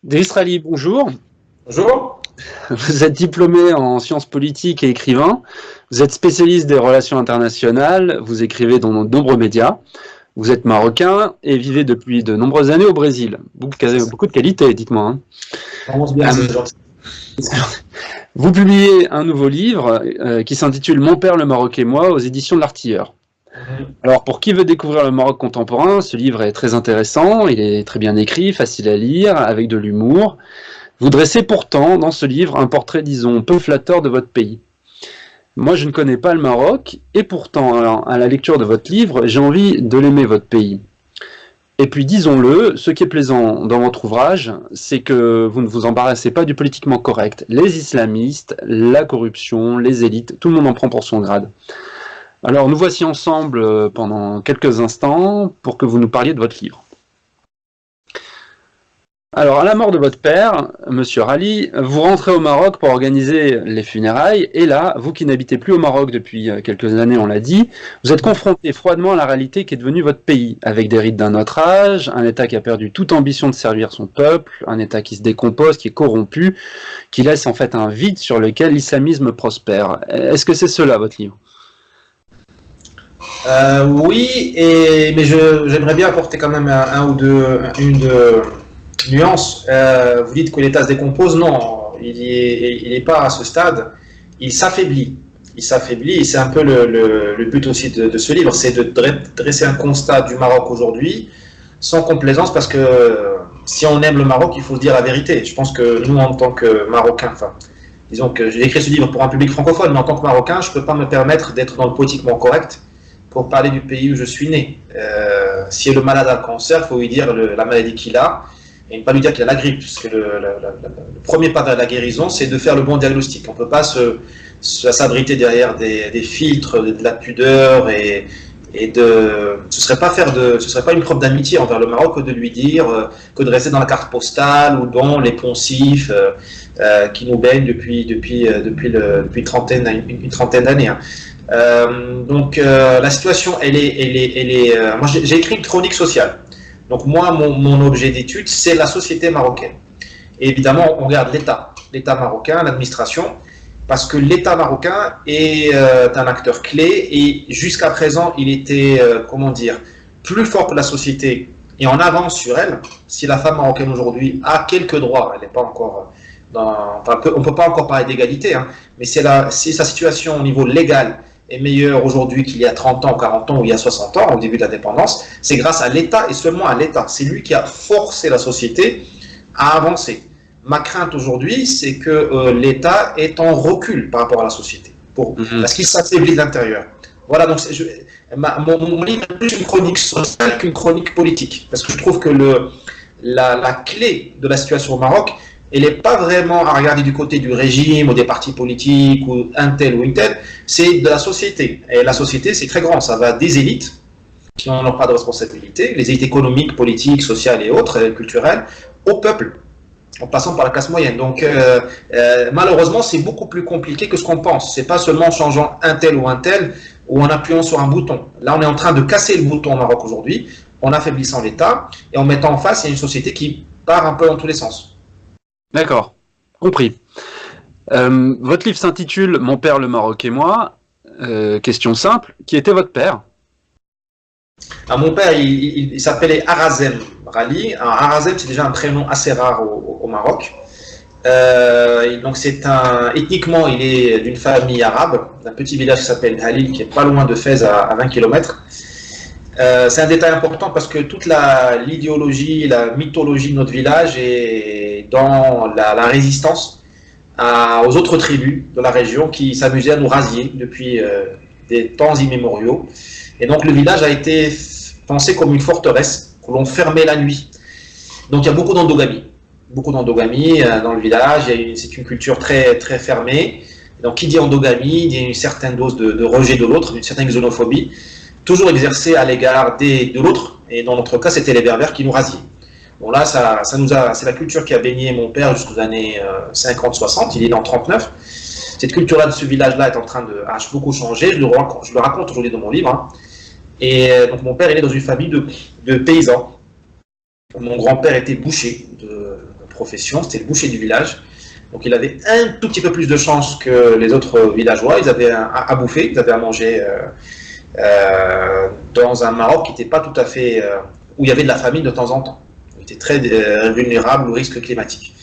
Driss Rali, bonjour. Bonjour. Vous êtes diplômé en sciences politiques et écrivain. Vous êtes spécialiste des relations internationales. Vous écrivez dans de nombreux médias. Vous êtes marocain et vivez depuis de nombreuses années au Brésil. Beaucoup de qualités, dites-moi, hein. Ça commence bien, Euh, c'est gentil. Vous publiez un nouveau livre qui s'intitule Mon père le Maroc et moi aux éditions de l'Artilleur. Mhm. Alors, pour qui veut découvrir le Maroc contemporain, ce livre est très intéressant. Il est très bien écrit, facile à lire, avec de l'humour. Vous dressez pourtant dans ce livre un portrait, disons, peu flatteur de votre pays. Moi, je ne connais pas le Maroc, et pourtant, à la lecture de votre livre, j'ai envie de l'aimer, votre pays. Et puis, disons-le, ce qui est plaisant dans votre ouvrage, c'est que vous ne vous embarrassez pas du politiquement correct. Les islamistes, la corruption, les élites, tout le monde en prend pour son grade. Alors, nous voici ensemble pendant quelques instants pour que vous nous parliez de votre livre. Alors, à la mort de votre père, Monsieur Rali, vous rentrez au Maroc pour organiser les funérailles, et là, vous qui n'habitez plus au Maroc depuis quelques années, on l'a dit, vous êtes confronté froidement à la réalité qui est devenue votre pays, avec des rites d'un autre âge, un État qui a perdu toute ambition de servir son peuple, un État qui se décompose, qui est corrompu, qui laisse en fait un vide sur lequel l'islamisme prospère. Est-ce que c'est cela, votre livre? Oui, mais j'aimerais bien apporter quand même un ou deux, nuance. Vous dites que l'État se décompose, non, il est pas à ce stade. Il s'affaiblit. Il s'affaiblit, et c'est un peu le but aussi de ce livre, c'est de dresser un constat du Maroc aujourd'hui, sans complaisance, parce que si on aime le Maroc, il faut se dire la vérité. Je pense que nous, en tant que Marocains, enfin, disons que j'ai écrit ce livre pour un public francophone, mais en tant que Marocain, je ne peux pas me permettre d'être dans le politiquement correct pour parler du pays où je suis né. Si le malade a le cancer, il faut lui dire la maladie qu'il a, et ne pas lui dire qu'il a la grippe, parce que le premier pas vers la guérison, c'est de faire le bon diagnostic. On ne peut pas s'abriter derrière des filtres, de la pudeur, ce serait pas une preuve d'amitié envers le Maroc que de lui dire, que de rester dans la carte postale ou dans les poncifs qui nous baignent depuis une trentaine d'années, hein. La situation, moi, j'ai écrit une chronique sociale. Donc moi, mon objet d'étude, c'est la société marocaine. Et évidemment, on regarde l'État marocain, l'administration, parce que l'État marocain est un acteur clé, et jusqu'à présent, il était, comment dire, plus fort que la société et en avance sur elle. Si la femme marocaine aujourd'hui a quelques droits, elle n'est pas encore on ne peut pas encore parler d'égalité, hein, mais si sa situation au niveau légal est meilleure aujourd'hui qu'il y a 30 ans, 40 ans ou il y a 60 ans, au début de l'indépendance, c'est grâce à l'État et seulement à l'État. C'est lui qui a forcé la société à avancer. Ma crainte aujourd'hui, c'est que l'État est en recul par rapport à la société, parce qu'il s'affaiblit de l'intérieur. Voilà, donc mon livre est plus une chronique sociale qu'une chronique politique, parce que je trouve que la clé de la situation au Maroc, elle n'est pas vraiment à regarder du côté du régime ou des partis politiques ou un tel ou une telle, c'est de la société. Et la société, c'est très grand, ça va des élites qui n'ont pas de responsabilité, les élites économiques, politiques, sociales et autres, culturelles, au peuple, en passant par la classe moyenne. Donc malheureusement, c'est beaucoup plus compliqué que ce qu'on pense. C'est pas seulement en changeant un tel ou en appuyant sur un bouton. Là, on est en train de casser le bouton au Maroc aujourd'hui, en affaiblissant l'État et en mettant en face, il y a une société qui part un peu dans tous les sens. D'accord, compris. Votre livre s'intitule Mon père le Maroc et moi. Question simple, qui était votre père? Alors, mon père, il s'appelait Arazem Rali. Alors, Arazem, c'est déjà un prénom assez rare au Maroc. Donc ethniquement, il est d'une famille arabe, d'un petit village qui s'appelle Halil, qui est pas loin de Fès, à 20 km. C'est un détail important parce que toute l'idéologie, la mythologie de notre village est dans la résistance aux autres tribus de la région qui s'amusaient à nous rasier depuis des temps immémoriaux. Et donc le village a été pensé comme une forteresse que l'on fermait la nuit. Donc il y a beaucoup d'endogamie. Beaucoup d'endogamie dans le village, c'est une culture très, très fermée. Donc qui dit endogamie, dit une certaine dose de rejet de l'autre, une certaine xénophobie, toujours exercée à l'égard de l'autre, et dans notre cas c'était les Berbères qui nous rasiaient. Bon là, c'est la culture qui a baigné mon père jusqu'aux années 50-60, il est né en 39. Cette culture-là de ce village-là est en train a beaucoup changé, je le raconte aujourd'hui dans mon livre, hein. Et donc mon père, il est dans une famille de paysans. Mon grand-père était boucher, profession, c'était le boucher du village. Donc il avait un tout petit peu plus de chance que les autres villageois. Ils avaient à bouffer, ils avaient à manger dans un Maroc qui n'était pas tout à fait... où il y avait de la famine de temps en temps. Il était très vulnérable au risque climatique.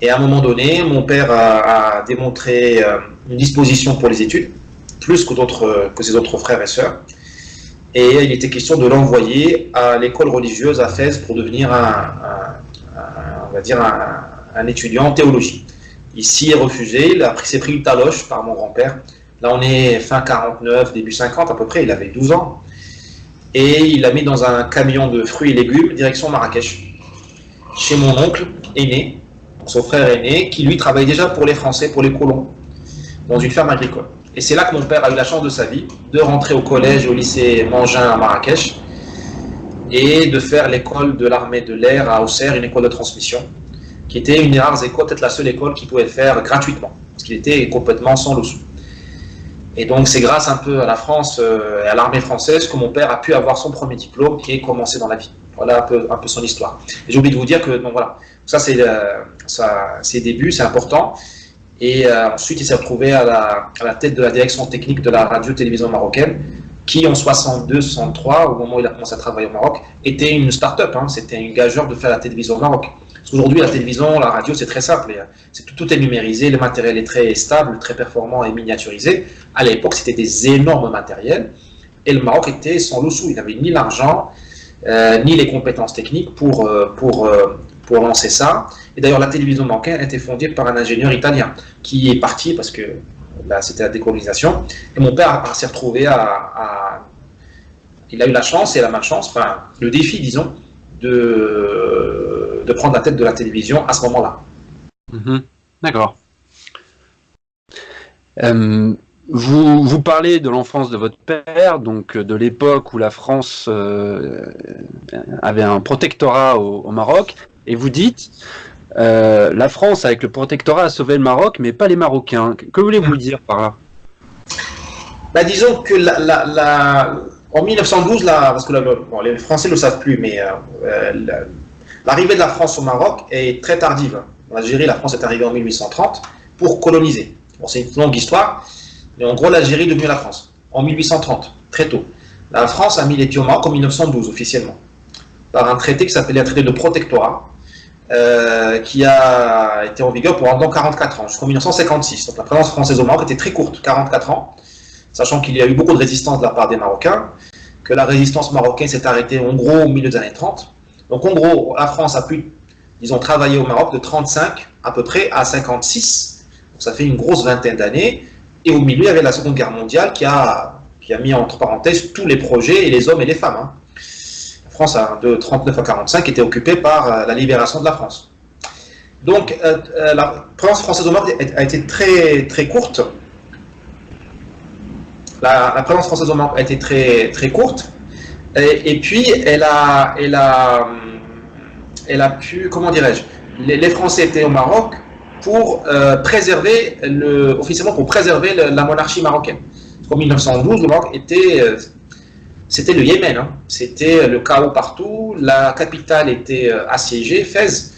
Et à un moment donné, mon père a démontré une disposition pour les études, plus que ses autres frères et sœurs. Et il était question de l'envoyer à l'école religieuse à Fès pour devenir on va dire un étudiant en théologie. Il s'y est refusé, s'est pris une taloche par mon grand-père. Là, on est fin 49, début 50 à peu près, il avait 12 ans. Et il l'a mis dans un camion de fruits et légumes, direction Marrakech, chez mon oncle aîné, son frère aîné, qui lui travaillait déjà pour les Français, pour les colons, dans une ferme agricole. Et c'est là que mon père a eu la chance de sa vie, de rentrer au collège et au lycée Mangin à Marrakech, et de faire l'école de l'armée de l'air à Auxerre, une école de transmission, qui était une des rares écoles, peut-être la seule école qu'il pouvait faire gratuitement, parce qu'il était complètement sans le sou. Et donc c'est grâce un peu à la France et à l'armée française que mon père a pu avoir son premier diplôme et commencer dans la vie. Voilà un peu son histoire. Et j'ai oublié de vous dire que donc voilà, ça c'est ses débuts, c'est important. Et ensuite il s'est retrouvé à la tête de la direction technique de la radio-télévision marocaine, qui en 62-63, au moment où il a commencé à travailler au Maroc, était une start-up, hein, c'était une gageure de faire la télévision au Maroc. Parce qu'aujourd'hui, la télévision, la radio, c'est très simple. Tout est numérisé, le matériel est très stable, très performant et miniaturisé. À l'époque, c'était des énormes matériels. Et le Maroc était sans le sou. Il n'avait ni l'argent, ni les compétences techniques pour lancer ça. Et d'ailleurs, la télévision marocaine a été fondée par un ingénieur italien qui est parti parce que là, c'était la décolonisation. Et mon père s'est retrouvé il a eu la chance et la malchance, enfin, le défi, disons, de prendre la tête de la télévision à ce moment-là. D'accord. Vous parlez de l'enfance de votre père, donc de l'époque où la France avait un protectorat au Maroc, et vous dites la France avec le protectorat a sauvé le Maroc, mais pas les Marocains. Que voulez-vous dire par là? Disons que en 1912, parce que les Français ne le savent plus, mais l'arrivée de la France au Maroc est très tardive. En Algérie, la France est arrivée en 1830 pour coloniser. Bon, c'est une longue histoire, mais en gros, l'Algérie est devenue la France en 1830, très tôt. La France a mis les pieds au Maroc en 1912, officiellement, par un traité qui s'appelait un traité de protectorat, qui a été en vigueur pendant 44 ans, jusqu'en 1956. Donc la présence française au Maroc était très courte, 44 ans, sachant qu'il y a eu beaucoup de résistance de la part des Marocains, que la résistance marocaine s'est arrêtée en gros au milieu des années 30. Donc en gros, la France a pu, disons, travailler au Maroc de 35 à peu près à 56. Donc ça fait une grosse vingtaine d'années. Et au milieu, il y avait la Seconde Guerre mondiale qui a mis entre parenthèses tous les projets, et les hommes et les femmes. Hein. La France, de 39 à 45, était occupée par la libération de la France. Donc la présence française au Maroc a été très, très courte. La présence française au Maroc a été très, très courte. Et puis, elle a pu, comment dirais-je, les Français étaient au Maroc pour officiellement pour préserver la monarchie marocaine. En 1912, le Maroc c'était le Yémen, hein. C'était le chaos partout, la capitale était assiégée, Fès,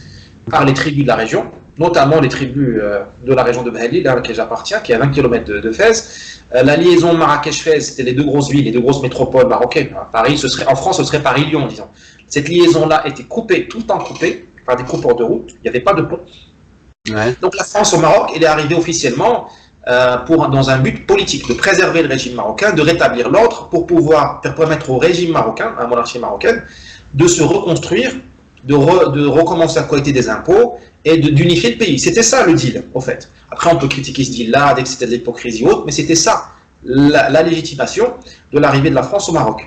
par les tribus de la région, notamment les tribus de la région de Bhali, à laquelle j'appartiens, qui est à 20 km de Fès. La liaison Marrakech-Fès, c'était les deux grosses villes, les deux grosses métropoles marocaines. Paris, en France, ce serait Paris-Lyon, disons. Cette liaison-là était coupée, tout le temps coupée, par des coupeurs de route. Il n'y avait pas de pont. Ouais. Donc la France au Maroc, elle est arrivée officiellement dans un but politique, de préserver le régime marocain, de rétablir l'ordre pour pouvoir permettre au régime marocain, à la monarchie marocaine, de se reconstruire, de recommencer à collecter des impôts et d'unifier le pays. C'était ça le deal, au fait. Après, on peut critiquer ce deal-là, dès que c'était de l'hypocrisie ou autre, mais c'était ça, la légitimation de l'arrivée de la France au Maroc.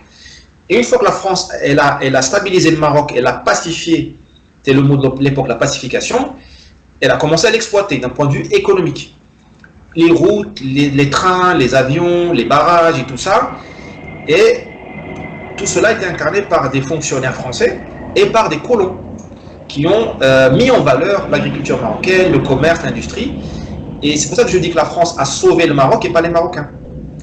Et une fois que la France, elle a stabilisé le Maroc, elle a pacifié, c'était le mot de l'époque, la pacification, elle a commencé à l'exploiter d'un point de vue économique. Les routes, les trains, les avions, les barrages et tout ça. Et tout cela a été incarné par des fonctionnaires français et par des colons qui ont mis en valeur l'agriculture marocaine, le commerce, l'industrie. Et c'est pour ça que je dis que la France a sauvé le Maroc et pas les Marocains.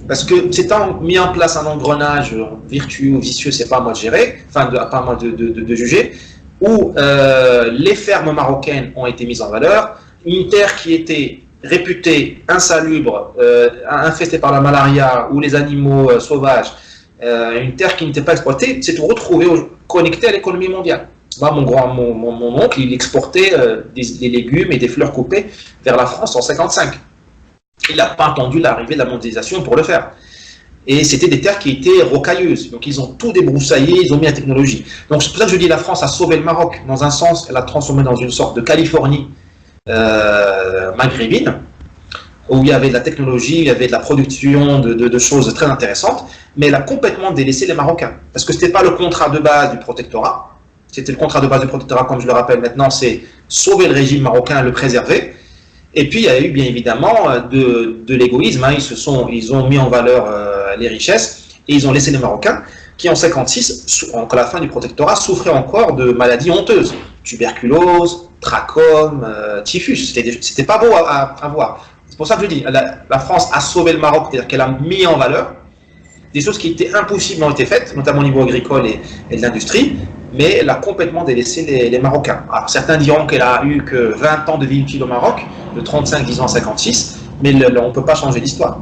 Parce que c'est mis en place un engrenage vertueux ou vicieux, c'est pas à moi de gérer, enfin, pas à moi de juger. où les fermes marocaines ont été mises en valeur, une terre qui était réputée insalubre, infestée par la malaria ou les animaux sauvages, une terre qui n'était pas exploitée, s'est retrouvée connectée à l'économie mondiale. Moi, mon oncle, il exportait des légumes et des fleurs coupées vers la France en 1955. Il n'a pas attendu l'arrivée de la mondialisation pour le faire. Et c'était des terres qui étaient rocailleuses. Donc, ils ont tout débroussaillé, ils ont mis la technologie. Donc, c'est pour ça que je dis la France a sauvé le Maroc. Dans un sens, elle l'a transformé dans une sorte de Californie maghrébine, où il y avait de la technologie, il y avait de la production de choses très intéressantes, mais elle a complètement délaissé les Marocains. Parce que ce n'était pas le contrat de base du protectorat. C'était le contrat de base du protectorat, comme je le rappelle maintenant, c'est sauver le régime marocain, le préserver. Et puis, il y a eu bien évidemment de l'égoïsme. Hein. Ils ont mis en valeur les richesses et ils ont laissé les Marocains qui, en 1956, à la fin du protectorat, souffraient encore de maladies honteuses. Tuberculose, trachome, typhus. C'était pas beau à voir. C'est pour ça que je dis, la France a sauvé le Maroc, c'est-à-dire qu'elle a mis en valeur des choses qui étaient impossibles ont été faites, notamment au niveau agricole et de l'industrie, mais elle a complètement délaissé les Marocains. Alors, certains diront qu'elle a eu que 20 ans de vie utile au Maroc, de 35, 10 ans à 56, mais on ne peut pas changer l'histoire.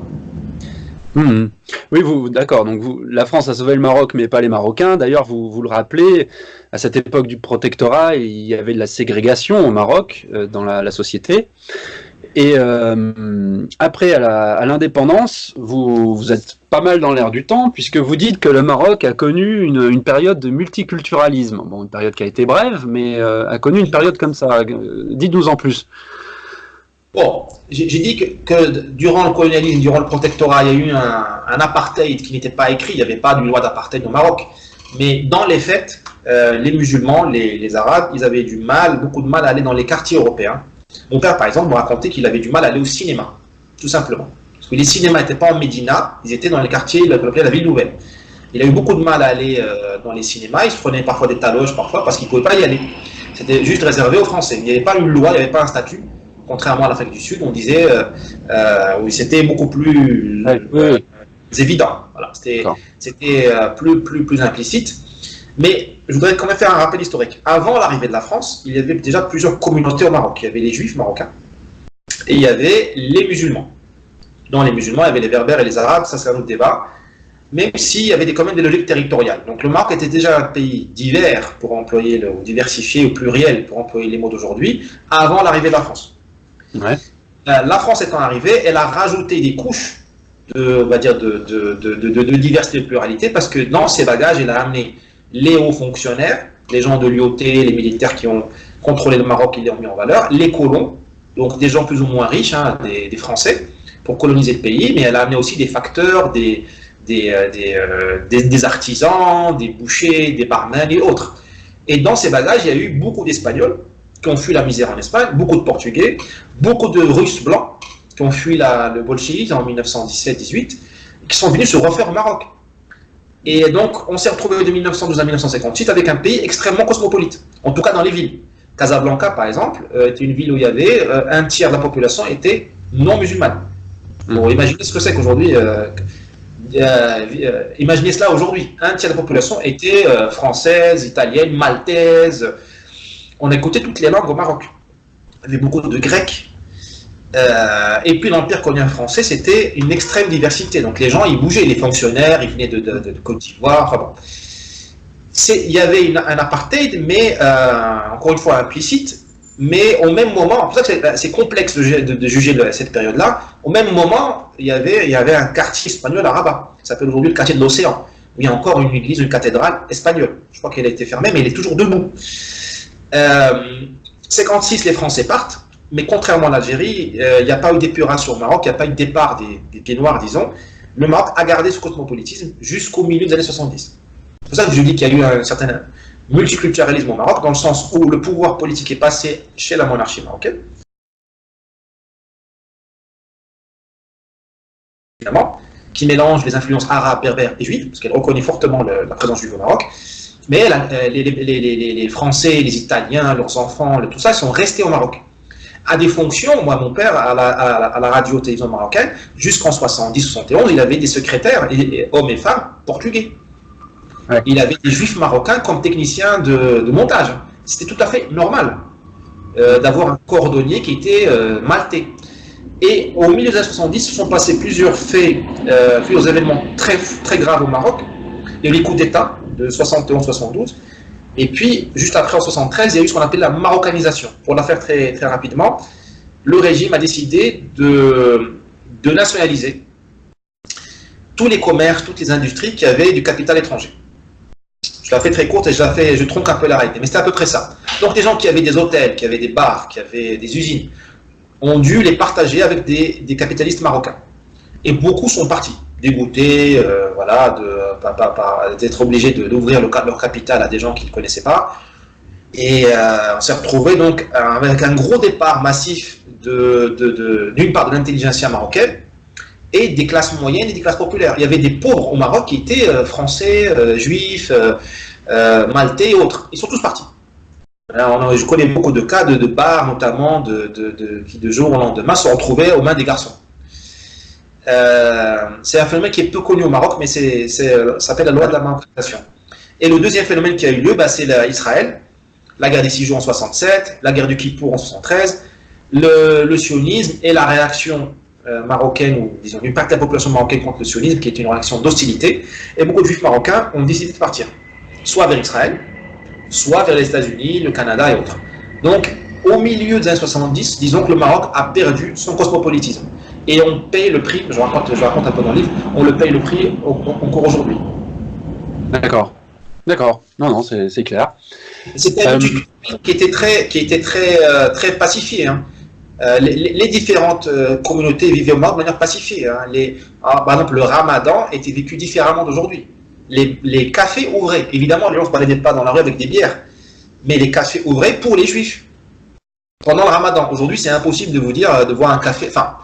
Oui, d'accord. Donc la France a sauvé le Maroc, mais pas les Marocains. D'ailleurs, vous le rappelez, à cette époque du protectorat, il y avait de la ségrégation au Maroc dans la société. Et après, à l'indépendance, vous êtes pas mal dans l'air du temps, puisque vous dites que le Maroc a connu une période de multiculturalisme. Bon, une période qui a été brève, mais a connu une période comme ça. Dites-nous en plus. Bon, j'ai dit que durant le colonialisme, durant le protectorat, il y a eu un apartheid qui n'était pas écrit, il n'y avait pas de loi d'apartheid au Maroc. Mais dans les faits, les musulmans, les Arabes, ils avaient beaucoup de mal à aller dans les quartiers européens. Mon père, par exemple, me racontait qu'il avait du mal à aller au cinéma, tout simplement. Parce que les cinémas n'étaient pas en Médina, ils étaient dans les quartiers de la ville nouvelle. Il a eu beaucoup de mal à aller dans les cinémas, il se prenait parfois des taloges, parce qu'il ne pouvait pas y aller. C'était juste réservé aux Français. Il n'y avait pas une loi, il n'y avait pas un statut. Contrairement à l'Afrique du Sud, on disait où c'était beaucoup plus évident. Voilà, c'était plus implicite. Mais je voudrais quand même faire un rappel historique. Avant l'arrivée de la France, il y avait déjà plusieurs communautés au Maroc. Il y avait les Juifs marocains et il y avait les musulmans. Dans les musulmans, il y avait les Berbères et les Arabes. Ça, c'est un autre débat. Même s'il y avait quand même des logiques territoriales. Donc le Maroc était déjà un pays divers, pour employer ou diversifié ou pluriel, pour employer les mots d'aujourd'hui, avant l'arrivée de la France. Ouais. La France étant arrivée, elle a rajouté des couches de diversité et de pluralité, parce que dans ses bagages, elle a amené les hauts fonctionnaires, les gens de l'UOT, les militaires qui ont contrôlé le Maroc, qui l'ont mis en valeur, les colons, donc des gens plus ou moins riches, hein, des Français, pour coloniser le pays, mais elle a amené aussi des facteurs, des artisans, des bouchers, des barman et autres. Et dans ces bagages, il y a eu beaucoup d'Espagnols qui ont fui la misère en Espagne, beaucoup de Portugais, beaucoup de Russes blancs qui ont fui le bolchevisme en 1917-18, qui sont venus se refaire au Maroc. Et donc, on s'est retrouvé de 1912 à 1958 avec un pays extrêmement cosmopolite, en tout cas dans les villes. Casablanca, par exemple, était une ville où il y avait un tiers de la population était non musulmane. Bon, imaginez ce que c'est qu'aujourd'hui. Imaginez cela aujourd'hui. Un tiers de la population était française, italienne, maltaise. On écoutait toutes les langues au Maroc. Il y avait beaucoup de Grecs. Et puis l'Empire colonial français, c'était une extrême diversité. Donc les gens, ils bougeaient, les fonctionnaires, ils venaient de Côte d'Ivoire. Enfin bon. Il y avait un apartheid, mais encore une fois implicite. Mais au même moment, c'est pour ça que c'est complexe de juger cette période-là. Au même moment, il y avait un quartier espagnol à Rabat. Ça s'appelle aujourd'hui le quartier de l'Océan. Où il y a encore une église, une cathédrale espagnole. Je crois qu'elle a été fermée, mais elle est toujours debout. 56, les Français partent. Mais contrairement à l'Algérie, il n'y a pas eu d'épuration au Maroc, il n'y a pas eu de départ des pieds noirs, disons. Le Maroc a gardé ce cosmopolitisme jusqu'au milieu des années 70. C'est pour ça que je dis qu'il y a eu un certain multiculturalisme au Maroc, dans le sens où le pouvoir politique est passé chez la monarchie marocaine. Évidemment, qui mélange les influences arabes, berbères et juives, parce qu'elle reconnaît fortement la présence juive au Maroc. Mais les Français, les Italiens, leurs enfants, tout ça, ils sont restés au Maroc. À des fonctions, moi, mon père, à la radio-télévision marocaine, jusqu'en 70-71, il avait des secrétaires, hommes et femmes, portugais. Ouais. Il avait des juifs marocains comme techniciens de montage. c'était tout à fait normal d'avoir un cordonnier qui était maltais. Et au milieu des années 70, se sont passés plusieurs faits, plusieurs événements très, très graves au Maroc. Il y a eu les coups d'État de 71-72. Et puis, juste après, en 73, il y a eu ce qu'on appelle la marocanisation. Pour la faire très, très rapidement, le régime a décidé de nationaliser tous les commerces, toutes les industries qui avaient du capital étranger. Je la fais très courte et je tronque un peu la réalité, mais c'était à peu près ça. Donc, les gens qui avaient des hôtels, qui avaient des bars, qui avaient des usines, ont dû les partager avec des capitalistes marocains. Et beaucoup sont partis, dégoûtés, voilà, d'être obligés d'ouvrir leur capital à des gens qu'ils ne connaissaient pas. Et on s'est retrouvé donc avec un gros départ massif d'une part de l'intelligentsia marocaine et des classes moyennes et des classes populaires. Il y avait des pauvres au Maroc qui étaient français, juifs, maltais et autres. Ils sont tous partis. Alors, je connais beaucoup de cas de bars, notamment, qui de jour au lendemain se retrouvaient aux mains des garçons. C'est un phénomène qui est peu connu au Maroc, mais ça s'appelle la loi de la marocanisation. Et le deuxième phénomène qui a eu lieu, c'est Israël, la guerre des 6 jours en 67, la guerre du Kippour en 73, le sionisme et la réaction marocaine, ou disons une partie de la population marocaine contre le sionisme, qui est une réaction d'hostilité. Et beaucoup de juifs marocains ont décidé de partir, soit vers Israël, soit vers les États-Unis, le Canada et autres. Donc, au milieu des années 70, disons que le Maroc a perdu son cosmopolitisme. Et on paye le prix, je raconte un peu dans le livre, on le paye le prix encore aujourd'hui. D'accord. Non, c'est clair. C'était une étude qui était très pacifiée. Hein. Les différentes communautés vivaient au Maroc de manière pacifiée. Hein. Par exemple, le Ramadan était vécu différemment d'aujourd'hui. Les cafés ouvraient. Évidemment, les gens ne se baladaient pas dans la rue avec des bières, mais les cafés ouvraient pour les juifs. Pendant le Ramadan, aujourd'hui, c'est impossible de vous dire de voir un café. Enfin,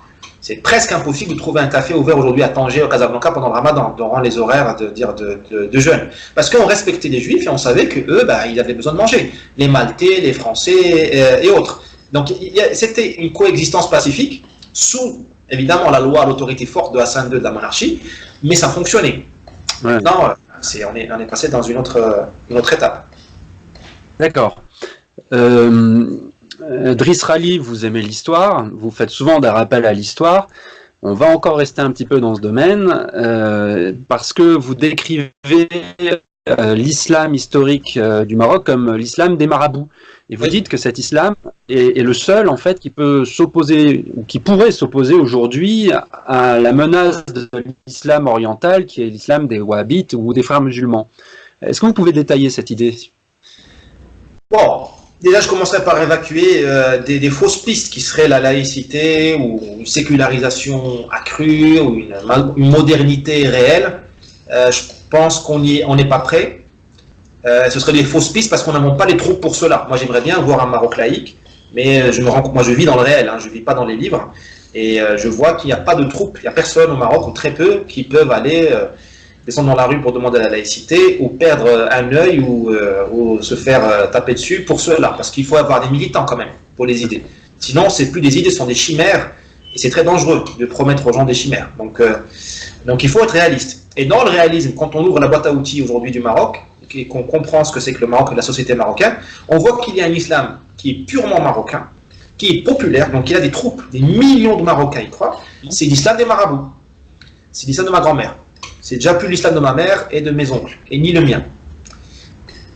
c'est presque impossible de trouver un café ouvert aujourd'hui à Tanger, au Casablanca, pendant le Ramadan, durant les horaires de jeûne. Parce qu'on respectait les Juifs et on savait qu'eux, ils avaient besoin de manger. Les Maltais, les Français et autres. Donc, c'était une coexistence pacifique, sous, évidemment, la loi à l'autorité forte de Hassan II de la monarchie, mais ça fonctionnait. Ouais. Maintenant, on est passé dans une autre étape. D'accord. Driss Rali, vous aimez l'histoire, vous faites souvent des rappels à l'histoire. On va encore rester un petit peu dans ce domaine parce que vous décrivez l'islam historique du Maroc comme l'islam des marabouts. Et vous dites que cet islam est le seul en fait qui peut s'opposer ou qui pourrait s'opposer aujourd'hui à la menace de l'islam oriental qui est l'islam des wahhabites ou des frères musulmans. Est-ce que vous pouvez détailler cette idée? Bon. Déjà, je commencerai par évacuer des fausses pistes qui seraient la laïcité ou une sécularisation accrue ou une modernité réelle. Je pense qu'on n'est pas prêt. Ce seraient des fausses pistes parce qu'on n'a pas les troupes pour cela. Moi, j'aimerais bien voir un Maroc laïque, mais moi, je vis dans le réel, hein, je ne vis pas dans les livres. Et je vois qu'il n'y a pas de troupes, il n'y a personne au Maroc, ou très peu, qui peuvent aller descendre dans la rue pour demander la laïcité, ou perdre un œil, ou se faire taper dessus pour cela. Parce qu'il faut avoir des militants quand même, pour les idées. Sinon, c'est plus des idées, ce sont des chimères, et c'est très dangereux de promettre aux gens des chimères. Donc il faut être réaliste. Et dans le réalisme, quand on ouvre la boîte à outils aujourd'hui du Maroc, et qu'on comprend ce que c'est que le Maroc et la société marocaine, on voit qu'il y a un islam qui est purement marocain, qui est populaire, donc il y a des troupes, des millions de Marocains y croient, c'est l'islam des marabouts. C'est l'islam de ma grand-mère. C'est déjà plus l'islam de ma mère et de mes oncles, et ni le mien.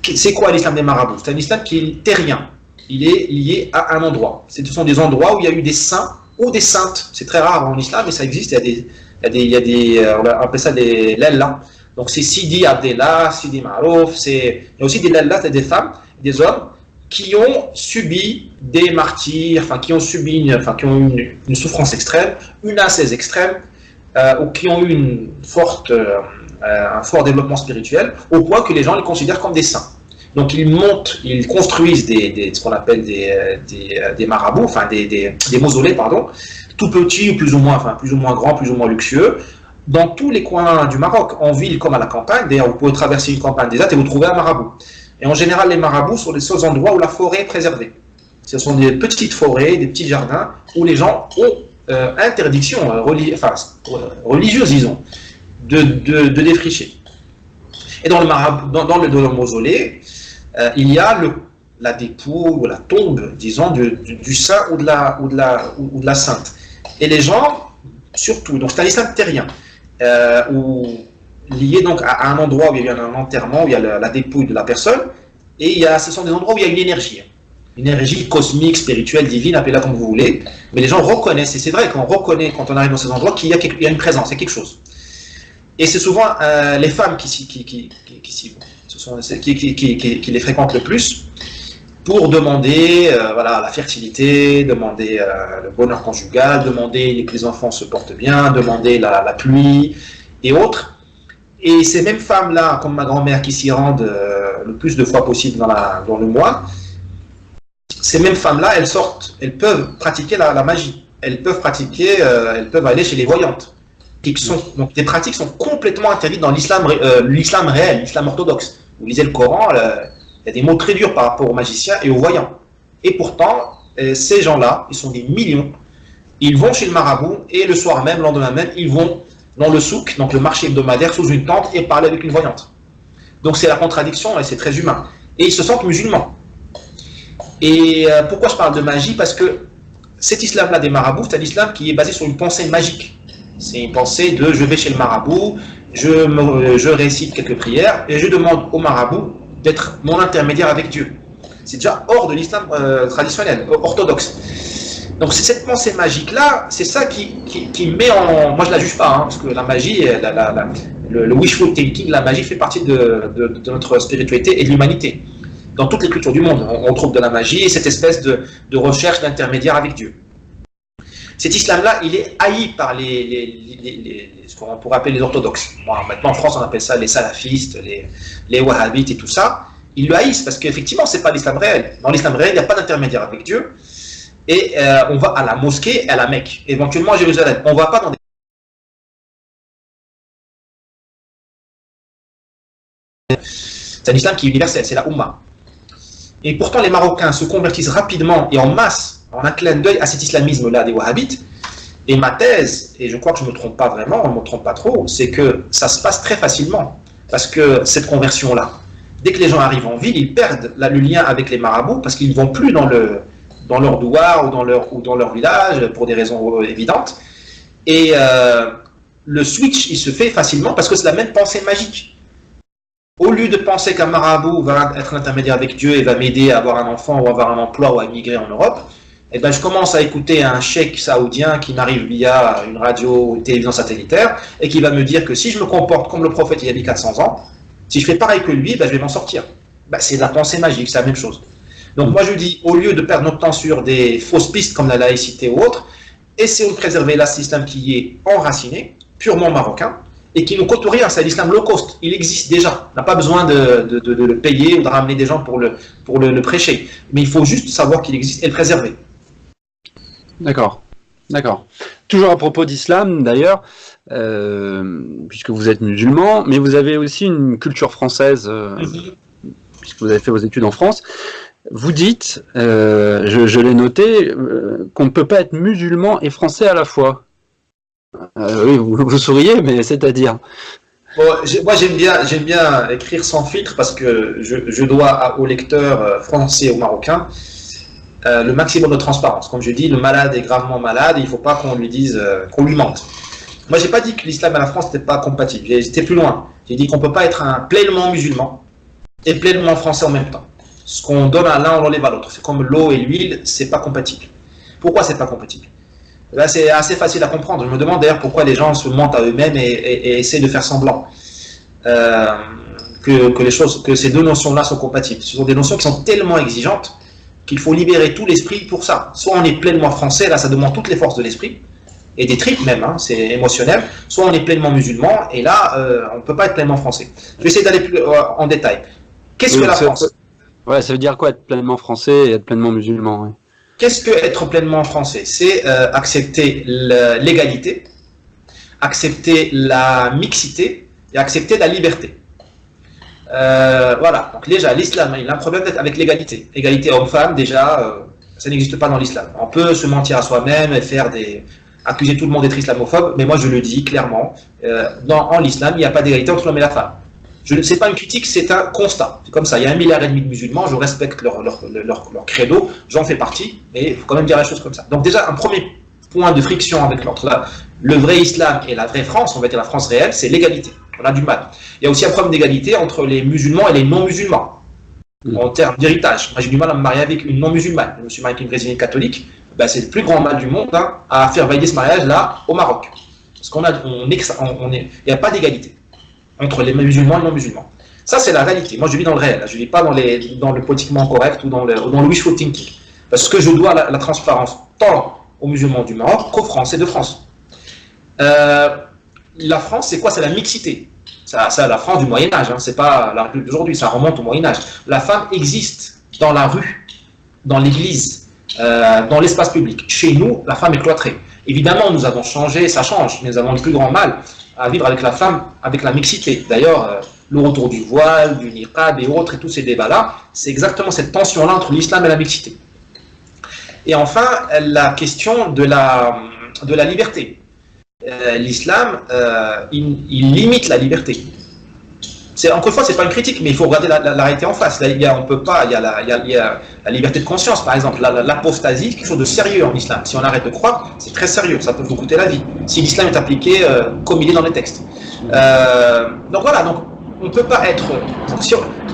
C'est quoi l'islam des marabouts? C'est un islam qui est terrien. Il est lié à un endroit. Ce sont des endroits où il y a eu des saints ou des saintes. C'est très rare en islam, mais ça existe. Il y a des on appelle ça des lellas. Donc c'est Sidi Abdellah, Sidi Marouf. Il y a aussi des lellas, c'est des femmes, des hommes qui ont subi des martyrs, qui ont subi qui ont une souffrance extrême, une ascèse extrême, ou qui ont eu un fort développement spirituel, au point que les gens les considèrent comme des saints. Donc ils construisent ce qu'on appelle des marabouts, des mausolées, tout petits, plus ou moins grands, plus ou moins luxueux, dans tous les coins du Maroc, en ville comme à la campagne. D'ailleurs, vous pouvez traverser une campagne déserte et vous trouvez un marabout. Et en général, les marabouts sont les seuls endroits où la forêt est préservée. Ce sont des petites forêts, des petits jardins, où les gens ont interdiction religieuse, disons, de défricher. Et dans le mausolée, il y a la dépouille ou la tombe, disons, du saint ou de la sainte. Et les gens, surtout, donc c'est un islam terrien, ou lié donc à un endroit où il y a eu un enterrement, où il y a la dépouille de la personne, et ce sont des endroits où il y a une énergie cosmique, spirituelle, divine, appelez-la comme vous voulez, mais les gens reconnaissent, et c'est vrai qu'on reconnaît quand on arrive dans ces endroits qu'il y a une présence, il y a quelque chose. Et c'est souvent les femmes qui les fréquentent le plus pour demander voilà, la fertilité, demander le bonheur conjugal, demander que les enfants se portent bien, demander la pluie et autres. Et ces mêmes femmes-là, comme ma grand-mère, qui s'y rendent le plus de fois possible dans le mois, ces mêmes femmes-là, elles peuvent pratiquer la magie. Elles peuvent aller chez les voyantes. Donc des pratiques sont complètement interdites dans l'islam réel, l'islam orthodoxe. Vous lisez le Coran, il y a des mots très durs par rapport aux magiciens et aux voyants. Et pourtant, ces gens-là, ils sont des millions, ils vont chez le marabout et le soir même, le lendemain même, ils vont dans le souk, donc le marché hebdomadaire, sous une tente et parler avec une voyante. Donc c'est la contradiction et c'est très humain. Et ils se sentent musulmans. Et pourquoi je parle de magie? Parce que cet islam-là des marabouts, c'est un islam qui est basé sur une pensée magique. C'est une pensée de je vais chez le marabout, je récite quelques prières et je demande au marabout d'être mon intermédiaire avec Dieu. C'est déjà hors de l'islam traditionnel, orthodoxe. Donc c'est cette pensée magique-là, c'est ça qui met en... Moi je ne la juge pas, hein, parce que la magie, le wishful thinking, la magie fait partie de notre spiritualité et de l'humanité. Dans toutes les cultures du monde, on trouve de la magie et cette espèce de recherche d'intermédiaire avec Dieu. Cet islam-là, il est haï par ce qu'on pourrait appeler les orthodoxes. Bon, maintenant, en France, on appelle ça les salafistes, les wahhabites et tout ça. Ils le haïssent parce qu'effectivement, ce n'est pas l'islam réel. Dans l'islam réel, il n'y a pas d'intermédiaire avec Dieu. Et on va à la mosquée et à la Mecque, éventuellement à Jérusalem. On ne va pas dans des... C'est un islam qui est universel, c'est la Oumma. Et pourtant, les Marocains se convertissent rapidement et en masse, en un clin d'œil à cet islamisme-là des wahhabites. Et ma thèse, et je crois que je ne me trompe pas vraiment, on ne me trompe pas trop, c'est que ça se passe très facilement. Parce que cette conversion-là, dès que les gens arrivent en ville, ils perdent le lien avec les marabouts parce qu'ils ne vont plus dans leur douar ou dans leur village pour des raisons évidentes. Et le switch, il se fait facilement parce que c'est la même pensée magique. Au lieu de penser qu'un marabout va être l'intermédiaire avec Dieu et va m'aider à avoir un enfant ou avoir un emploi ou à immigrer en Europe, eh ben, je commence à écouter un cheikh saoudien qui m'arrive via une radio ou une télévision satellitaire et qui va me dire que si je me comporte comme le prophète il y a 1400 ans, si je fais pareil que lui, ben, je vais m'en sortir. Ben, c'est de la pensée magique, c'est la même chose. Donc moi je dis, au lieu de perdre notre temps sur des fausses pistes comme la laïcité ou autre, essayons de préserver l'islam qui est enraciné, purement marocain, et qui ne coûte rien, c'est l'islam low cost, il existe déjà, on n'a pas besoin de le payer ou de ramener des gens pour le prêcher, mais il faut juste savoir qu'il existe et le préserver. D'accord, d'accord. Toujours à propos d'islam d'ailleurs, puisque vous êtes musulman, mais vous avez aussi une culture française, puisque vous avez fait vos études en France. Vous dites, je l'ai noté, qu'on ne peut pas être musulman et français à la fois. Oui, vous souriez, mais c'est-à-dire bon, moi j'aime bien écrire sans filtre parce que je dois aux lecteurs français et aux marocains le maximum de transparence. Comme je dis, le malade est gravement malade et il ne faut pas qu'on lui dise, qu'on lui mente. Moi j'ai pas dit que l'islam et la France n'étaient pas compatibles, j'étais plus loin. J'ai dit qu'on ne peut pas être pleinement musulman et pleinement français en même temps. Ce qu'on donne à l'un, on l'enlève à l'autre. C'est comme l'eau et l'huile, c'est pas compatible. Pourquoi c'est pas compatible? Là, c'est assez facile à comprendre. Je me demande d'ailleurs pourquoi les gens se mentent à eux-mêmes et essaient de faire semblant que ces deux notions-là sont compatibles. Ce sont des notions qui sont tellement exigeantes qu'il faut libérer tout l'esprit pour ça. Soit on est pleinement français, là ça demande toutes les forces de l'esprit, et des tripes même, hein, c'est émotionnel, soit on est pleinement musulman, et là on ne peut pas être pleinement français. Je vais essayer d'aller plus en détail. Qu'est-ce que la France? Ouais, ça veut dire quoi être pleinement français et être pleinement musulman? Ouais. Qu'est-ce que être pleinement français? C'est accepter l'égalité, accepter la mixité et accepter la liberté. Voilà, donc déjà l'islam, il a un problème avec l'égalité. Égalité homme-femme, déjà, ça n'existe pas dans l'islam. On peut se mentir à soi-même et accuser tout le monde d'être islamophobe, mais moi je le dis clairement, en l'islam, il n'y a pas d'égalité entre l'homme et la femme. C'est pas une critique, c'est un constat. C'est comme ça, il y a 1,5 milliard de musulmans, je respecte leur credo, j'en fais partie, mais il faut quand même dire la chose comme ça. Donc déjà, un premier point de friction avec le vrai islam et la vraie France, on va dire la France réelle, c'est l'égalité. On a du mal. Il y a aussi un problème d'égalité entre les musulmans et les non-musulmans, en termes d'héritage. Moi, j'ai du mal à me marier avec une non-musulmane. Je me suis marié avec une brésilienne catholique, ben, c'est le plus grand mal du monde à faire valider ce mariage-là au Maroc. Parce il n'y a pas d'égalité entre les musulmans et les non-musulmans. Ça, c'est la réalité. Moi, je vis dans le réel. Je ne vis pas dans le politiquement correct ou dans le wishful thinking. Parce que je dois la transparence tant aux musulmans du Maroc qu'aux Français de France. La France, c'est quoi? C'est la mixité. Ça, la France du Moyen-Âge, c'est pas la République d'aujourd'hui, ça remonte au Moyen-Âge. La femme existe dans la rue, dans l'église, dans l'espace public. Chez nous, la femme est cloîtrée. Évidemment, nous avons changé, ça change, mais nous avons le plus grand mal à vivre avec la femme, avec la mixité. D'ailleurs, le retour du voile, du niqab et autres, et tous ces débats-là, c'est exactement cette tension-là entre l'islam et la mixité. Et enfin, la question de la liberté. L'islam, il limite la liberté. Encore une fois, c'est pas une critique, mais il faut regarder la réalité en face. Là, il y a la liberté de conscience, par exemple. L'apostasie, quelque chose de sérieux en islam. Si on arrête de croire, c'est très sérieux, ça peut vous coûter la vie. Si l'islam est appliqué comme il est dans les textes. Donc voilà, donc on peut pas être...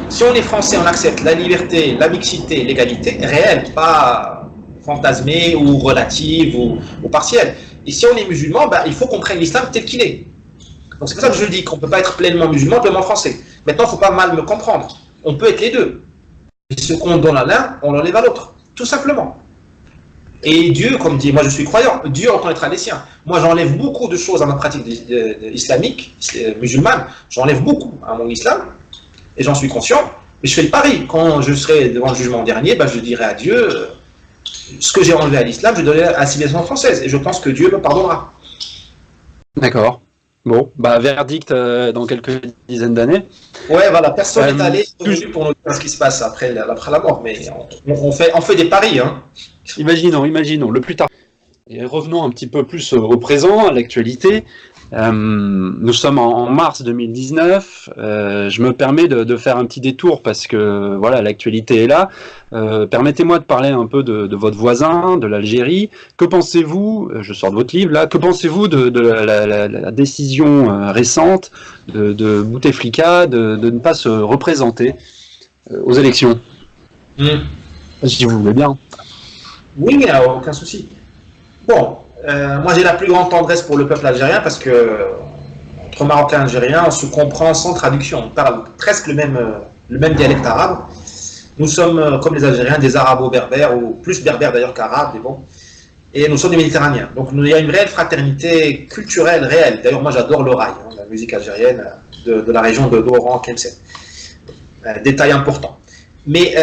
Si on est français, on accepte la liberté, la mixité, l'égalité, réelle, pas fantasmée ou relative ou partielle. Et si on est musulman, il faut qu'on prenne l'islam tel qu'il est. Donc c'est pour ça que je dis qu'on ne peut pas être pleinement musulman, pleinement français. Maintenant, il ne faut pas mal me comprendre. On peut être les deux. Et ce qu'on donne à l'un, on l'enlève à l'autre. Tout simplement. Et Dieu, comme dit, moi je suis croyant, Dieu reconnaîtra les siens. Moi j'enlève beaucoup de choses à ma pratique islamique, musulmane. J'enlève beaucoup à mon islam. Et j'en suis conscient. Mais je fais le pari. Quand je serai devant le jugement dernier, je dirai à Dieu, ce que j'ai enlevé à l'islam, je donnerai à la civilisation française. Et je pense que Dieu me pardonnera. D'accord. Bon, verdict dans quelques dizaines d'années. Ouais, voilà, personne n'est allé pour nous dire ce qui se passe après la mort, mais on fait des paris. Hein. Imaginons, le plus tard. Et revenons un petit peu plus au présent, à l'actualité. Nous sommes en mars 2019. Je me permets de faire un petit détour parce que voilà, l'actualité est là. Permettez-moi de parler un peu de votre voisin, de l'Algérie. Que pensez-vous, je sors de votre livre là, que pensez-vous de la décision récente de Bouteflika de ne pas se représenter aux élections? Si vous voulez bien. Oui, mais aucun souci. Bon. Moi, j'ai la plus grande tendresse pour le peuple algérien parce que, entre Marocains et Algériens, on se comprend sans traduction. On parle presque le même dialecte arabe. Nous sommes, comme les Algériens, des arabo-berbères, ou plus berbères d'ailleurs qu'arabes, mais bon. Et nous sommes des Méditerranéens. Donc, il y a une réelle fraternité culturelle réelle. D'ailleurs, moi, j'adore l'oraï, la musique algérienne de la région d'Oran, Tlemcen. Détail important. Mais,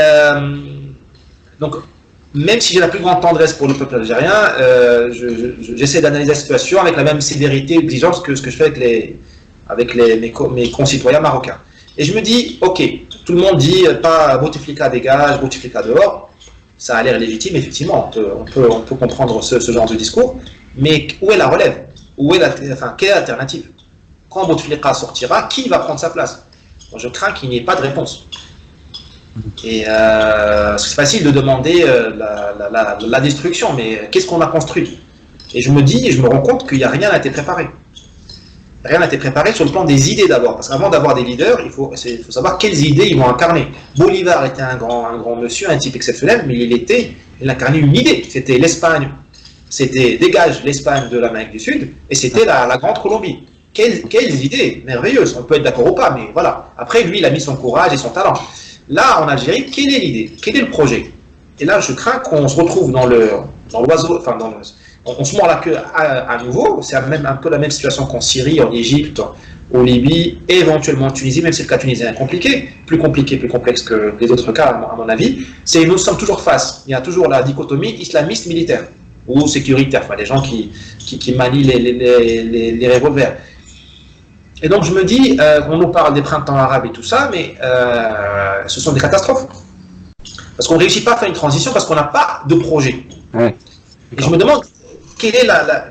donc, même si j'ai la plus grande tendresse pour le peuple algérien, j'essaie d'analyser la situation avec la même sévérité et exigence que ce que je fais avec mes concitoyens marocains. Et je me dis, ok, tout le monde dit pas Bouteflika dégage, Bouteflika dehors. Ça a l'air légitime, effectivement, on peut comprendre ce genre de discours. Mais où est la relève? Quelle est l'alternative? Quand Bouteflika sortira, qui va prendre sa place? Moi, je crains qu'il n'y ait pas de réponse. Et c'est facile de demander la destruction, mais qu'est-ce qu'on a construit? Et je me rends compte qu'il n'y a rien à été préparé. Rien n'a été préparé sur le plan des idées d'abord, parce qu'avant d'avoir des leaders, il faut savoir quelles idées ils vont incarner. Bolivar était un grand monsieur, un type exceptionnel, mais il incarnait une idée. C'était l'Espagne, c'était dégage l'Espagne de l'Amérique du Sud, et c'était la Grande Colombie. Quelles idées merveilleuses, on peut être d'accord ou pas, mais voilà. Après, lui, il a mis son courage et son talent. Là, en Algérie, quelle est l'idée? Quel est le projet? Et là, je crains qu'on se retrouve dans l'oiseau, on se mord la queue à nouveau. C'est même un peu la même situation qu'en Syrie, en Égypte, en Libye, et éventuellement en Tunisie, même si le cas tunisien est compliqué, plus complexe que les autres cas, à mon avis. Nous sommes toujours face. Il y a toujours la dichotomie islamiste-militaire, ou sécuritaire, les gens qui manient les revolvers. Et donc je me dis, on nous parle des printemps arabes et tout ça, mais ce sont des catastrophes. Parce qu'on ne réussit pas à faire une transition parce qu'on n'a pas de projet. Ouais. Et je me demande,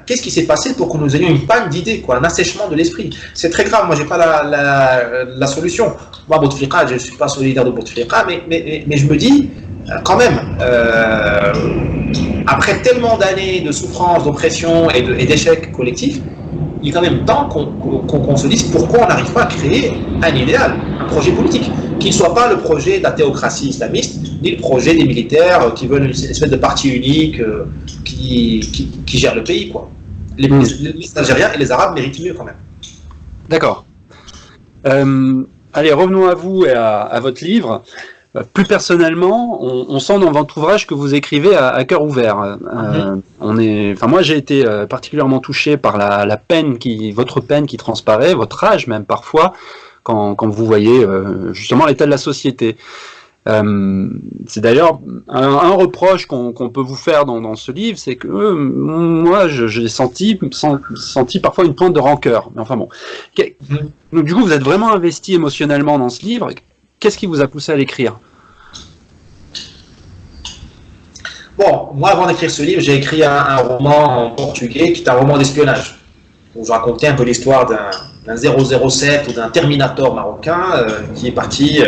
qu'est-ce qui s'est passé pour que nous ayons une panne d'idées, un assèchement de l'esprit? C'est très grave, moi j'ai pas la solution. Moi, Bouteflika, je ne suis pas solidaire de Bouteflika, mais je me dis, quand même, après tellement d'années de souffrance, d'oppression et d'échecs collectifs, il est quand même temps qu'on se dise pourquoi on n'arrive pas à créer un idéal, un projet politique, qui ne soit pas le projet de la théocratie islamiste, ni le projet des militaires qui veulent une espèce de parti unique qui gère le pays, quoi. Les Algériens et les Arabes méritent mieux quand même. D'accord. Allez, revenons à vous et à votre livre. Plus personnellement, on sent dans votre ouvrage que vous écrivez à cœur ouvert. Moi, j'ai été particulièrement touché par la peine votre peine qui transparaît, votre rage même parfois, quand vous voyez justement l'état de la société. C'est d'ailleurs un reproche qu'on peut vous faire dans ce livre, c'est que moi, j'ai senti parfois une pointe de rancœur. Mais enfin bon. Donc, du coup, vous êtes vraiment investi émotionnellement dans ce livre. Qu'est-ce qui vous a poussé à l'écrire? Bon, moi, avant d'écrire ce livre, j'ai écrit un roman en portugais qui est un roman d'espionnage, où je racontais un peu l'histoire d'un 007 ou d'un Terminator marocain qui est parti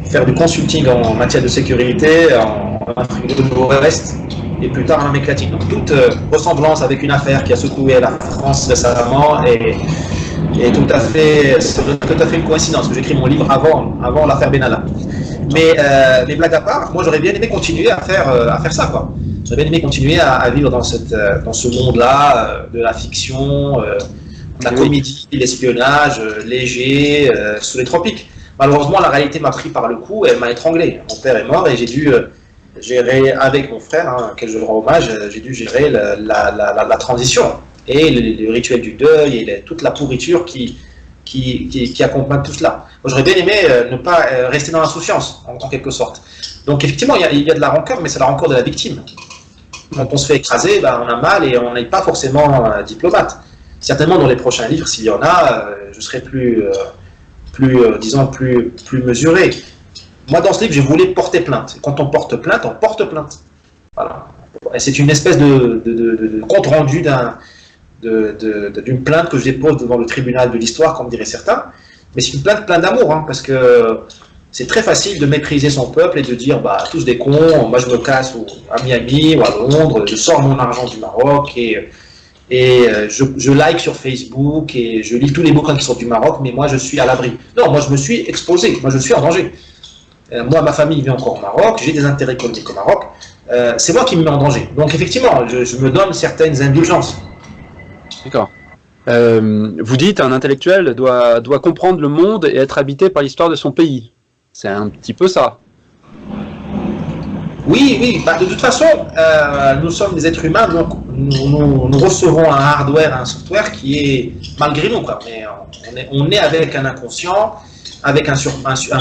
faire du consulting en matière de sécurité en Afrique de l'Ouest et plus tard en Amérique latine. Donc toute ressemblance avec une affaire qui a secoué la France récemment et tout à fait une coïncidence, que j'écris mon livre avant l'affaire Benalla. Mais blague à part, moi j'aurais bien aimé continuer à faire ça, quoi. J'aurais bien aimé continuer à vivre dans ce monde-là de la fiction, de la comédie, l'espionnage léger, sous les tropiques. Malheureusement, la réalité m'a pris par le cou et elle m'a étranglé. Mon père est mort et j'ai dû gérer avec mon frère, auquel je rends hommage, j'ai dû gérer la transition et le rituel du deuil et toute la pourriture qui accompagne tout cela. Moi, j'aurais bien aimé ne pas rester dans l'insouciance, en quelque sorte. Donc, effectivement, il y a de la rancœur, mais c'est la rancœur de la victime. Quand on se fait écraser, on a mal et on n'est pas forcément diplomate. Certainement, dans les prochains livres, s'il y en a, je serai plus mesuré. Moi, dans ce livre, je voulais porter plainte. Quand on porte plainte, on porte plainte. Voilà. Et c'est une espèce de compte-rendu d'une plainte que je dépose devant le tribunal de l'histoire, comme diraient certains. Mais c'est une plainte pleine d'amour, parce que c'est très facile de mépriser son peuple et de dire tous des cons, moi je me casse à Miami ou à Londres, je sors mon argent du Maroc et je like sur Facebook et je lis tous les bouquins qui sont du Maroc, mais moi je suis à l'abri. Non, moi je me suis exposé, moi je suis en danger. Moi, ma famille vit encore au Maroc, j'ai des intérêts économiques au Maroc, c'est moi qui me mets en danger. Donc effectivement, je me donne certaines indulgences. D'accord. Vous dites un intellectuel doit comprendre le monde et être habité par l'histoire de son pays. C'est un petit peu ça. Oui, de toute façon, nous sommes des êtres humains, donc nous recevons un hardware, un software qui est malgré nous, quoi. Mais on est avec un inconscient, avec un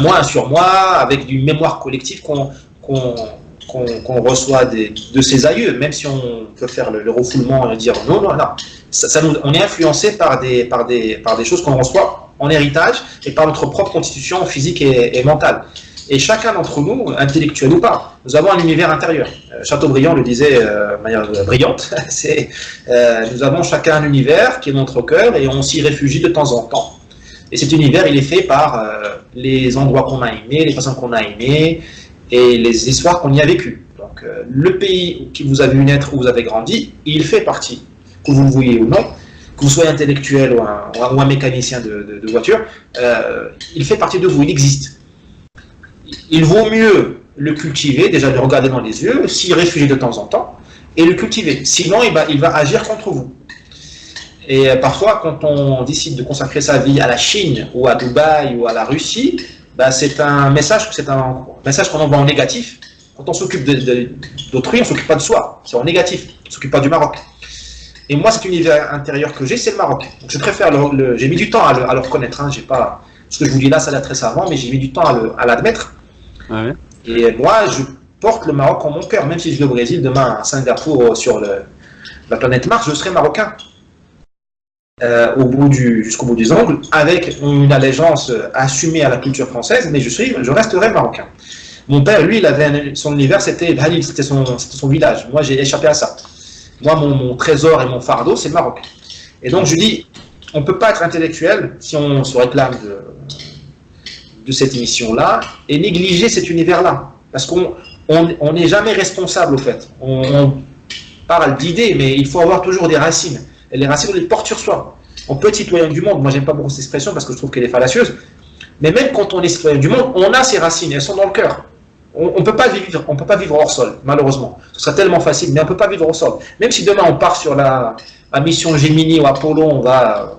moi, un surmoi, avec une mémoire collective qu'on reçoit de ses aïeux, même si on peut faire le refoulement et dire non. On est influencé par des choses qu'on reçoit en héritage et par notre propre constitution physique et mentale. Et chacun d'entre nous, intellectuel ou pas, nous avons un univers intérieur. Chateaubriand le disait de manière brillante, nous avons chacun un univers qui est notre cœur et on s'y réfugie de temps en temps. Et cet univers, il est fait par les endroits qu'on a aimés, les personnes qu'on a aimées et les histoires qu'on y a vécues. Donc le pays qui vous a vu naître, où vous avez grandi, il fait partie, que vous le vouliez ou non, que vous soyez intellectuel ou un mécanicien de voiture, il fait partie de vous, il existe. Il vaut mieux le cultiver, déjà le regarder dans les yeux, s'y réfugier de temps en temps, et le cultiver. Sinon, il va agir contre vous. Et parfois, quand on décide de consacrer sa vie à la Chine, ou à Dubaï, ou à la Russie, c'est un message qu'on envoie en négatif. Quand on s'occupe d'autrui, on ne s'occupe pas de soi. C'est en négatif. On ne s'occupe pas du Maroc. Et moi, cet univers intérieur que j'ai, c'est le Maroc. Donc, je préfère j'ai mis du temps à le reconnaître. Ce que je vous dis là, ça l'a très savant, mais j'ai mis du temps à l'admettre. Ouais. Et moi, je porte le Maroc en mon cœur, même si je vais au Brésil demain à Singapour sur la planète Mars, je serai marocain. Jusqu'au bout des ongles, avec une allégeance assumée à la culture française, mais je resterai marocain. Mon père, lui, son univers, c'était son village. Moi, j'ai échappé à ça. Moi, mon trésor et mon fardeau, c'est le Maroc. Et donc, je dis, on ne peut pas être intellectuel si on se réclame de cette émission-là et négliger cet univers-là. Parce qu'on n'est jamais responsable, au fait. On parle d'idées, mais il faut avoir toujours des racines. Et les racines, on les porte sur soi. On peut être citoyen du monde. Moi, j'aime pas beaucoup cette expression parce que je trouve qu'elle est fallacieuse. Mais même quand on est citoyen du monde, on a ces racines, elles sont dans le cœur. On peut pas vivre hors sol, malheureusement. Ce serait tellement facile, mais on peut pas vivre hors sol. Même si demain on part sur la mission Gemini ou Apollo, on va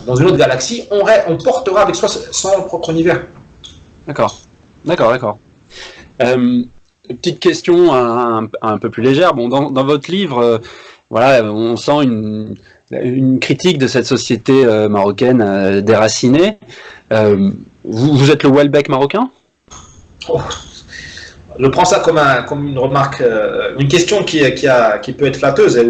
dans une autre galaxie, on portera avec soi son propre univers. D'accord. Petite question un peu plus légère. Bon, dans votre livre, voilà, on sent une critique de cette société marocaine déracinée. Vous êtes le Welbeck marocain? Je prends ça comme une remarque, une question qui peut être flatteuse.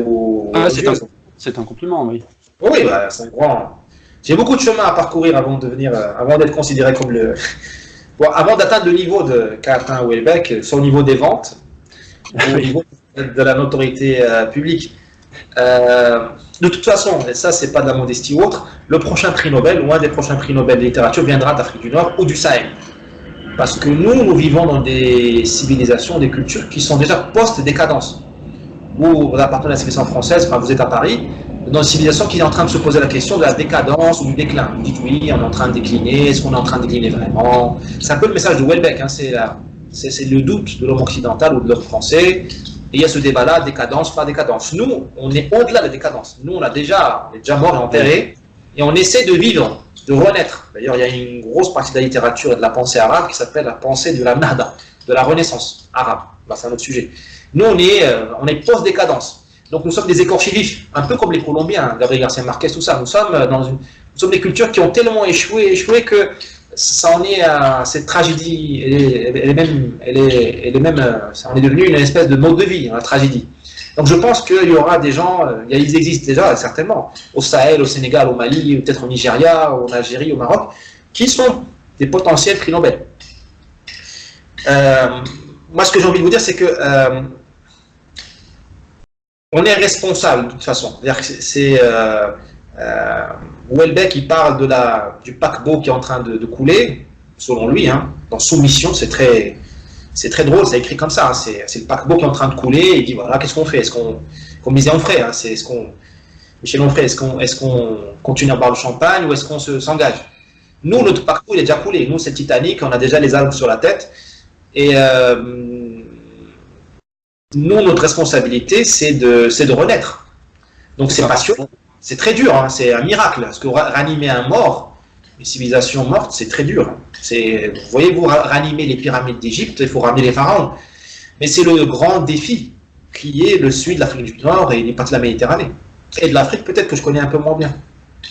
C'est un compliment, oui. Oui, bah, c'est un grand. J'ai beaucoup de chemin à parcourir avant d'être considéré comme le. Bon, avant d'atteindre le niveau qu'a atteint Welbeck, sur le niveau des ventes, au niveau de la notoriété publique. De toute façon, et ça c'est pas de la modestie ou autre, le prochain prix Nobel ou un des prochains prix Nobel de littérature viendra d'Afrique du Nord ou du Sahel. Parce que nous vivons dans des civilisations, des cultures qui sont déjà post-décadence. Vous appartenez à la civilisation française, enfin vous êtes à Paris, dans une civilisation qui est en train de se poser la question de la décadence ou du déclin. Vous dites oui, on est en train de décliner, est-ce qu'on est en train de décliner vraiment? C'est un peu le message de Welbeck, hein, c'est le doute de l'homme occidental ou de l'homme français. Et il y a ce débat-là, décadence, pas décadence. Nous, on est au-delà de la décadence. Nous, on est déjà mort et enterré, et on essaie de vivre, de renaître. D'ailleurs, il y a une grosse partie de la littérature et de la pensée arabe qui s'appelle la pensée de la Nahda, de la Renaissance arabe. Bah, c'est un autre sujet. Nous, on est post-décadence. Donc, nous sommes des écorchés vifs, un peu comme les Colombiens, Gabriel Garcia Marquez, tout ça. Nous sommes des cultures qui ont tellement échoué que ça en est à cette tragédie, on est devenu une espèce de mode de vie, la tragédie. Donc je pense qu'il y aura des gens, ils existent déjà certainement, au Sahel, au Sénégal, au Mali, peut-être au Nigeria, en Algérie, au Maroc, qui sont des potentiels prix Nobel. Moi ce que j'ai envie de vous dire, c'est que on est responsable de toute façon. C'est-à-dire que Welbeck, il parle du paquebot qui est en train de couler, selon lui, hein, dans Soumission, c'est très drôle, c'est écrit comme ça, hein, c'est le paquebot qui est en train de couler, et il dit voilà, qu'est-ce qu'on fait? Comme disait Onfray, hein, Michel Onfray, est-ce qu'on continue à boire le champagne ou est-ce qu'on s'engage? Nous, notre paquebot, il est déjà coulé, nous, c'est Titanic, on a déjà les algues sur la tête, et nous, notre responsabilité, c'est de renaître. Donc c'est passionnant. C'est très dur, hein, c'est un miracle. Parce que ranimer un mort, une civilisation morte, c'est très dur. Voyez-vous, ranimer les pyramides d'Égypte, il faut ramener les pharaons. Mais c'est le grand défi qui est le sud de l'Afrique du Nord et les parties de la Méditerranée. Et de l'Afrique, peut-être que je connais un peu moins bien.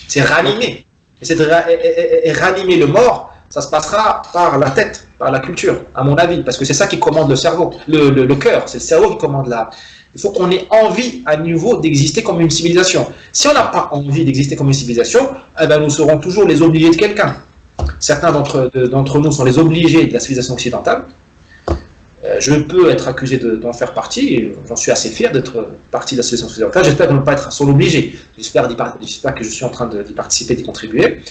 C'est ranimer. Et ranimer le mort, ça se passera par la tête, par la culture, à mon avis. Parce que c'est ça qui commande le cerveau, le cœur. C'est le cerveau qui commande Il faut qu'on ait envie à nouveau d'exister comme une civilisation. Si on n'a pas envie d'exister comme une civilisation, eh ben nous serons toujours les obligés de quelqu'un. Certains d'entre nous sont les obligés de la civilisation occidentale. Je peux être accusé d'en faire partie, et j'en suis assez fier d'être partie de la civilisation occidentale. J'espère de ne pas être son obligé. J'espère que je suis en train d'y participer, d'y contribuer.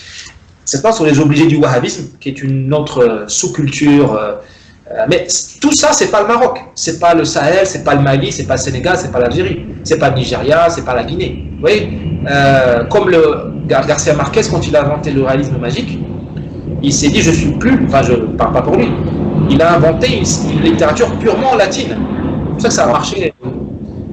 Certains sont les obligés du wahhabisme, qui est une autre sous-culture. Mais tout ça, c'est pas le Maroc, c'est pas le Sahel, c'est pas le Mali, c'est pas le Sénégal, c'est pas l'Algérie, c'est pas le Nigeria, c'est pas la Guinée. Vous voyez, comme Garcia Marquez, quand il a inventé le réalisme magique, il s'est dit je suis plus, enfin je parle pas pour lui, il a inventé une littérature purement latine. C'est pour ça que ça a marché.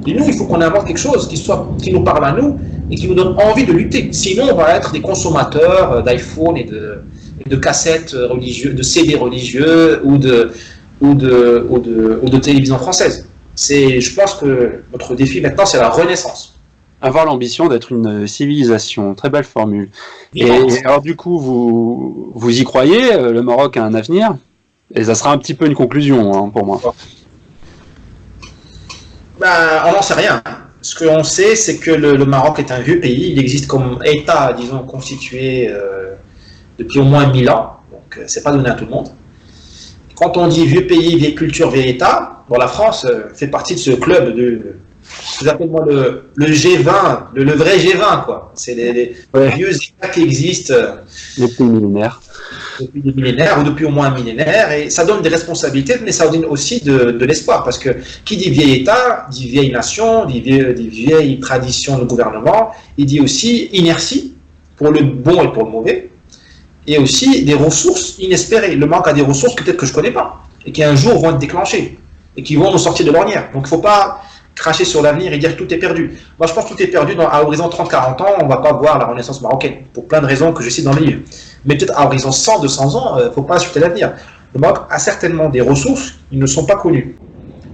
Et nous, il faut qu'on invente quelque chose qui nous parle à nous et qui nous donne envie de lutter. Sinon, on va être des consommateurs d'iPhone et de cassettes religieuses, de CD religieux ou de télévision française. Je pense que notre défi maintenant, c'est la renaissance. Avoir l'ambition d'être une civilisation, très belle formule. Et alors du coup, vous y croyez, le Maroc a un avenir? Et ça sera un petit peu une conclusion, hein, pour moi. On n'en sait rien. Ce qu'on sait, c'est que le Maroc est un vieux pays. Il existe comme État, disons, constitué depuis au moins 1000 ans. Donc, c'est pas donné à tout le monde. quand on dit vieux pays, vieille culture, vieil État, bon, la France fait partie de ce club de ce que j'appelle moi le G20, le vrai G20, quoi. C'est les vieux États qui existent les pays millénaires. Depuis des millénaires ou depuis au moins un millénaire, et ça donne des responsabilités, mais ça donne aussi de l'espoir, parce que qui dit vieil État, dit vieille nation, dit vieille tradition de gouvernement, il dit aussi inertie, pour le bon et pour le mauvais, et aussi des ressources inespérées, le manque à des ressources peut-être que je ne connais pas, et qui un jour vont être déclenchées, et qui vont nous sortir de l'ornière. Donc il ne faut pas cracher sur l'avenir et dire que tout est perdu. Moi je pense que tout est perdu à horizon 30-40 ans, on ne va pas voir la renaissance marocaine, pour plein de raisons que je cite dans le livre. Mais peut-être à horizon 100-200 ans, il ne faut pas insulter l'avenir. Le Maroc a certainement des ressources qui ne sont pas connues.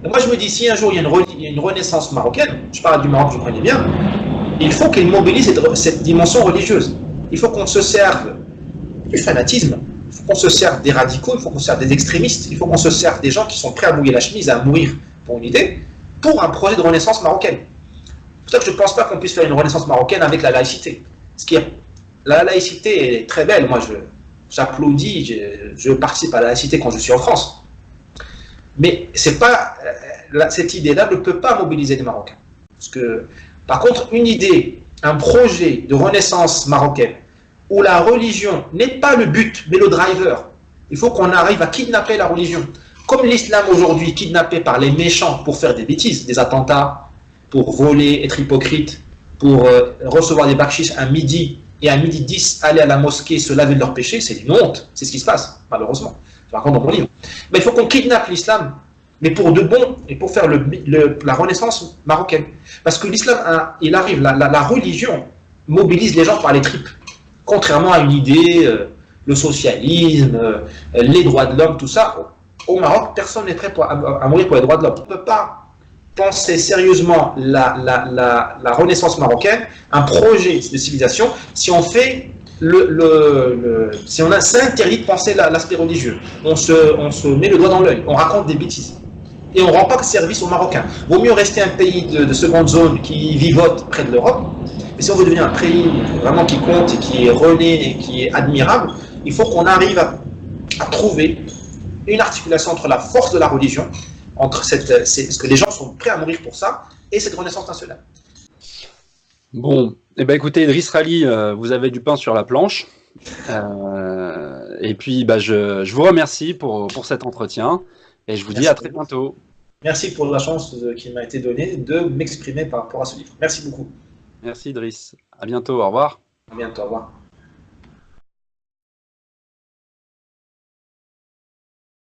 Et moi je me dis, si un jour il y a une renaissance marocaine, je parle du Maroc, je connais bien, il faut qu'il mobilise cette dimension religieuse. Il faut qu'on se serve du fanatisme, il faut qu'on se serve des radicaux, il faut qu'on se serve des extrémistes, il faut qu'on se serve des gens qui sont prêts à mouiller la chemise, à mourir pour une idée, pour un projet de renaissance marocaine. C'est pour ça que je ne pense pas qu'on puisse faire une renaissance marocaine avec la laïcité. La laïcité est très belle, moi j'applaudis, je participe à la laïcité quand je suis en France. Mais c'est pas, cette idée-là ne peut pas mobiliser les Marocains. Parce que, par contre, une idée, un projet de renaissance marocaine, où la religion n'est pas le but, mais le driver, il faut qu'on arrive à kidnapper la religion. Comme l'islam aujourd'hui, kidnappé par les méchants pour faire des bêtises, des attentats, pour voler, être hypocrite, pour recevoir des bakchis à midi, et à midi 10, aller à la mosquée, se laver de leurs péchés, c'est une honte. C'est ce qui se passe, malheureusement. Je raconte dans mon livre. Mais il faut qu'on kidnappe l'islam, mais pour de bon, et pour faire la renaissance marocaine. Parce que l'islam, il arrive, la religion mobilise les gens par les tripes. Contrairement à une idée, le socialisme, les droits de l'homme, tout ça, au Maroc, personne n'est prêt à mourir pour les droits de l'homme. On ne peut pas penser sérieusement la renaissance marocaine, un projet de civilisation, si on fait si on s'interdit de penser l'aspect religieux. On se met le doigt dans l'œil, on raconte des bêtises. Et on ne rend pas service aux Marocains. Vaut mieux rester un pays de seconde zone qui vivote près de l'Europe. Mais si on veut devenir un pays vraiment qui compte et qui est rené et qui est admirable, il faut qu'on arrive à trouver une articulation entre la force de la religion, entre parce que les gens sont prêts à mourir pour ça, et cette renaissance nationale. Bon, eh ben écoutez, Idriss Rali, vous avez du pain sur la planche. Et puis, je vous remercie pour cet entretien, et je vous dis à très bientôt. Merci pour la chance qui m'a été donnée de m'exprimer par rapport à ce livre. Merci beaucoup. Merci Idriss. À bientôt, au revoir. À bientôt, au revoir.